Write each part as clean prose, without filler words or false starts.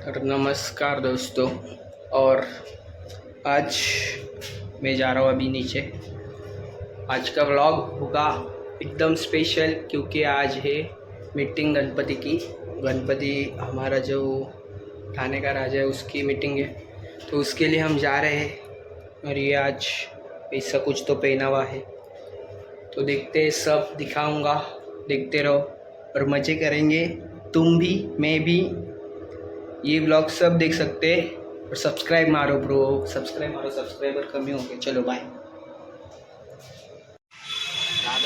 तर नमस्कार दोस्तों, और आज मैं जा रहा हूँ अभी नीचे। आज का व्लॉग होगा एकदम स्पेशल क्योंकि आज है मीटिंग गणपति की। गणपति हमारा जो ठाणे का राजा है उसकी मीटिंग है, तो उसके लिए हम जा रहे हैं। और ये आज ऐसा कुछ तो पहना हुआ है, तो देखते सब दिखाऊंगा, देखते रहो और मज़े करेंगे। तुम भी, मैं भी, ये व्लॉग सब देख सकते हैं। और सब्सक्राइब मारो ब्रो, सब्सक्राइब मारो, सब्सक्राइबर कमी हो गए। चलो बाय।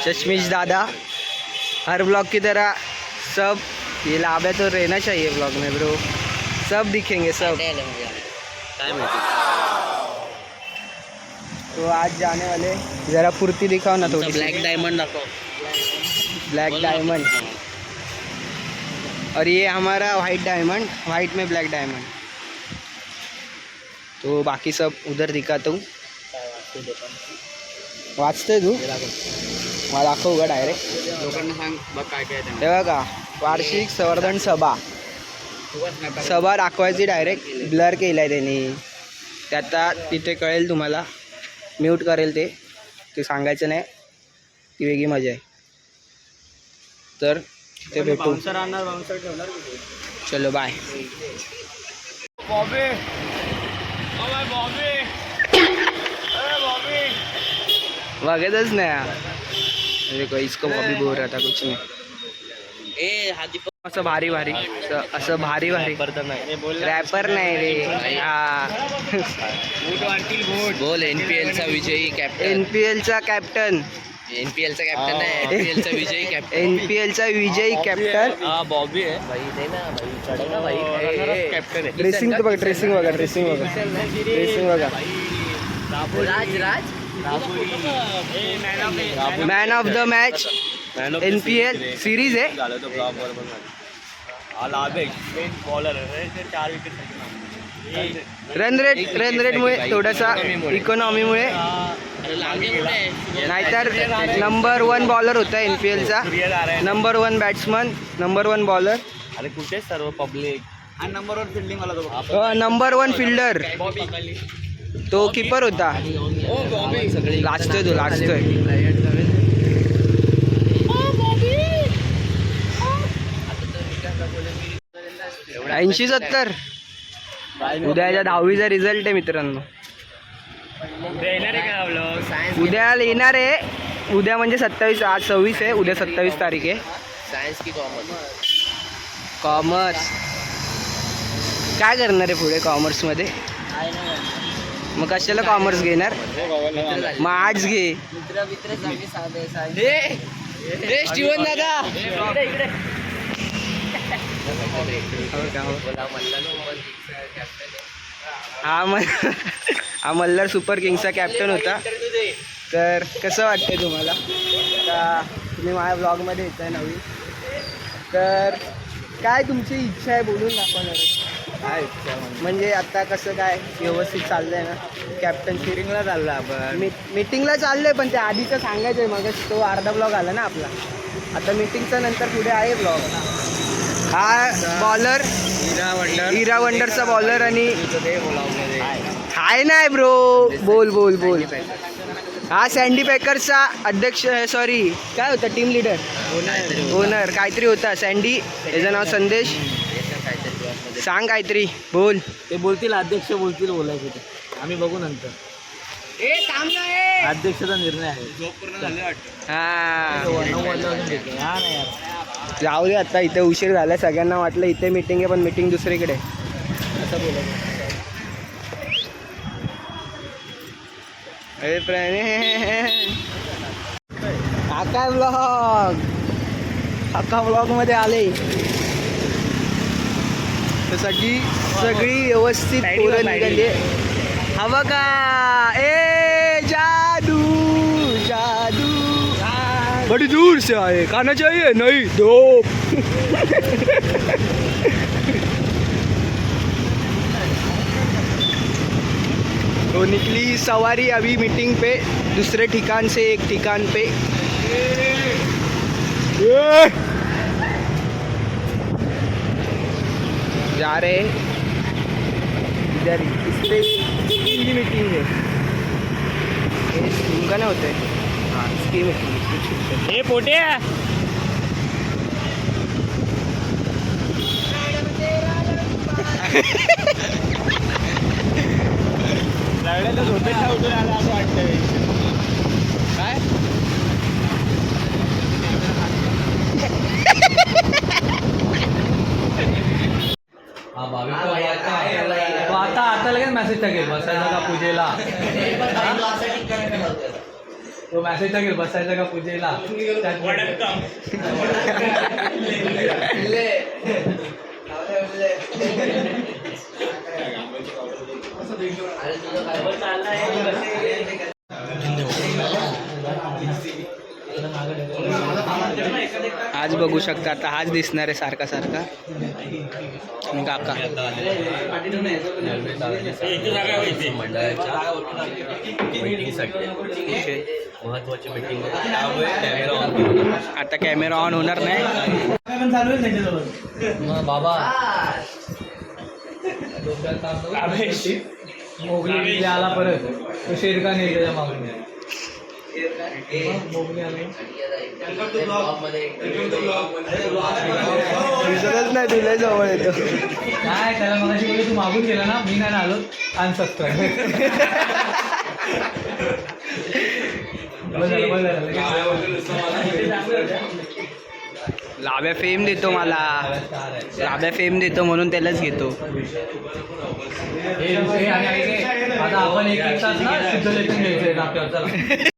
चश्मिश दादा हर ब्लॉग की तरह सब ये लाभ है तो रहना चाहिए ब्लॉग में ब्रो, सब दिखेंगे सब। तो आज जाने वाले, ज़रा फुर्ती दिखाओ ना थोड़ी। ब्लैक डायमंड रखो, ब्लैक डायमंड। और ये हमारा वाइट डायमंड, वाइट में ब्लैक डायमंड। तो बाकी सब उधर दिखाता हूँ। वाचतोय तू? मला दाखवू का डायरेक्ट? लोकांना सांग बघ काय काय आहे तेव्हा का वार्षिक संवर्धन सभा दाखवायची, डायरेक्ट ब्लर केलं आहे त्यांनी. ते आता तिथे कळेल तुम्हाला, म्यूट करेल ते सांगायचं नाही, ती वेगळी मजा आहे. तर ते भेटू. बाउन्सर आणणार, बाउन्सर ठेवणार कुठे? चलो bye. Bobby, oh my Bobby, अरे बॉबी, बघतच नाही. देखो इसको बॉबी बोल रहा था, कुछ नहीं. ए हाजी असं भारी भारी, असं भारी भारी रॅपर नाही रे. हा बूट वाटतील बूट. बोल एनपीएलचा विजयी कॅप्टन. एनपीएलचा कॅप्टन, एनपीएलचा कॅप्टन आहे, एनपीएलचा विजयी कॅप्टन. एनपीएलचा विजयी कॅप्टन. हा बॉबी आहे भाई, नाही ना भाई, चढेगा भाई, कॅप्टन आहे. ड्रेसिंग तर बघा, ड्रेसिंग बघा, ड्रेसिंग बघा, ड्रेसिंग बघा. Raj man of the match NPL series आहे. रन रेटमुळे थोडासा, इकॉनॉमीमुळे, नाहीतर नंबर 1 बॉलर होता एनपीएलचा, नंबर 1 बॅट्समन, नंबर 1 बॉलर. अरे कुठे सर्व पब्लिक आणि नंबर 1 फिल्डिंग वाला तो. नंबर 1 फिल्डर तो, कीपर होता. लाजतोय तो, लाजतोय. 80-70 उद्याच्या 10वीचा रिझल्ट आहे मित्रांनो. उद्या येणार आहे. उद्या म्हणजे 27, आज 26 आहे, उद्या 27 तारीख आहे. सायन्स की कॉमर्स काय करणार आहे पुढे कॉमर्समध्ये? मग कशाला कॉमर्स घेणार? मग आर्ट्स घे. स्टीवन दादा, हा मल्हार सुपर किंग्सचा कॅप्टन होता. तर कसं वाटतंय तुम्हाला का तुम्ही माझ्या ब्लॉगमध्ये येत आहे नवीन? तर काय तुमची इच्छा आहे बोलून दाखवणार? काय इच्छा म्हणजे आता कसं काय व्यवस्थित चाललंय ना? कॅप्टन मीटिंगला चालला आपण. मीटिंगला चाललंय, पण ते आधीचं सांगायचं आहे. मग तो अर्धा ब्लॉग आला ना आपला. आता मीटिंगच्या नंतर पुढे आहे ब्लॉग. हा बॉलर हिरा वंडरचा बॉलर, आणि हाय नाही ब्रो, बोल बोल बोल. हा सँडी पॅकर्सचा अध्यक्ष, सॉरी काय होता, टीम लीडर, ओनर काहीतरी होता सँडी. याचं नाव संदेश. सांग काहीतरी, बोल. ते बोलतील, अध्यक्ष बोलतील, बोलायचं ते आम्ही बघू नंतर. अध्यक्षाचा निर्णय आहे. हा नाही यार, जाऊ दे आता. इथे उशीर झाला, सगळ्यांना वाटलं इथे मीटिंग आहे, पण मीटिंग दुसरीकडे. असं बोलायचं. अरे प्रणय, हा काय ब्लॉग, अख्खा ब्लॉगमध्ये आले. तर सगळी व्यवस्थित पोरं निघाली. हवं का? ए जादू जादू बड़ी दूर से आए, खाना चाहिए नहीं दो. तो निकली सवारी अभी मीटिंग पे, दूसरे ठिकान से एक ठिकान पे. जा रहे इधर इस पे इसकी मीटिंग है, इनका नहीं होता है। हाँ इसकी मीटिंग हे पोटे लागलेलं झोपेत उठून आला असं वाटतंय काय तो आता लगेच मेसेज टाकेल बसायचं का पूजेला. तो मेसेज टाकेल बसायचं का पूजेला. आज बघू शकता आता हाच दिसणार आहे सारखा सारखा आणि काका महत्वाची मीटिंग त्यामुळे कॅमेरा ऑन केला. आता कॅमेरा ऑन होणार नाही. मग बाबा मोगली आला परत तो शेरका नाही त्याच्या मागून मोगली आला दिसतच नाही तुला जवळ येतो. काय त्याला मगाशी तू मागून गेला ना मी नाही आलो अनसबस्क्राईब. लाभ्या फेम देतो मला, लाभ्या फेम देतो म्हणून त्यालाच घेतो. आता आपण एक तास ना सिद्धलेखन घ्यायचंय नाट्यावर. चला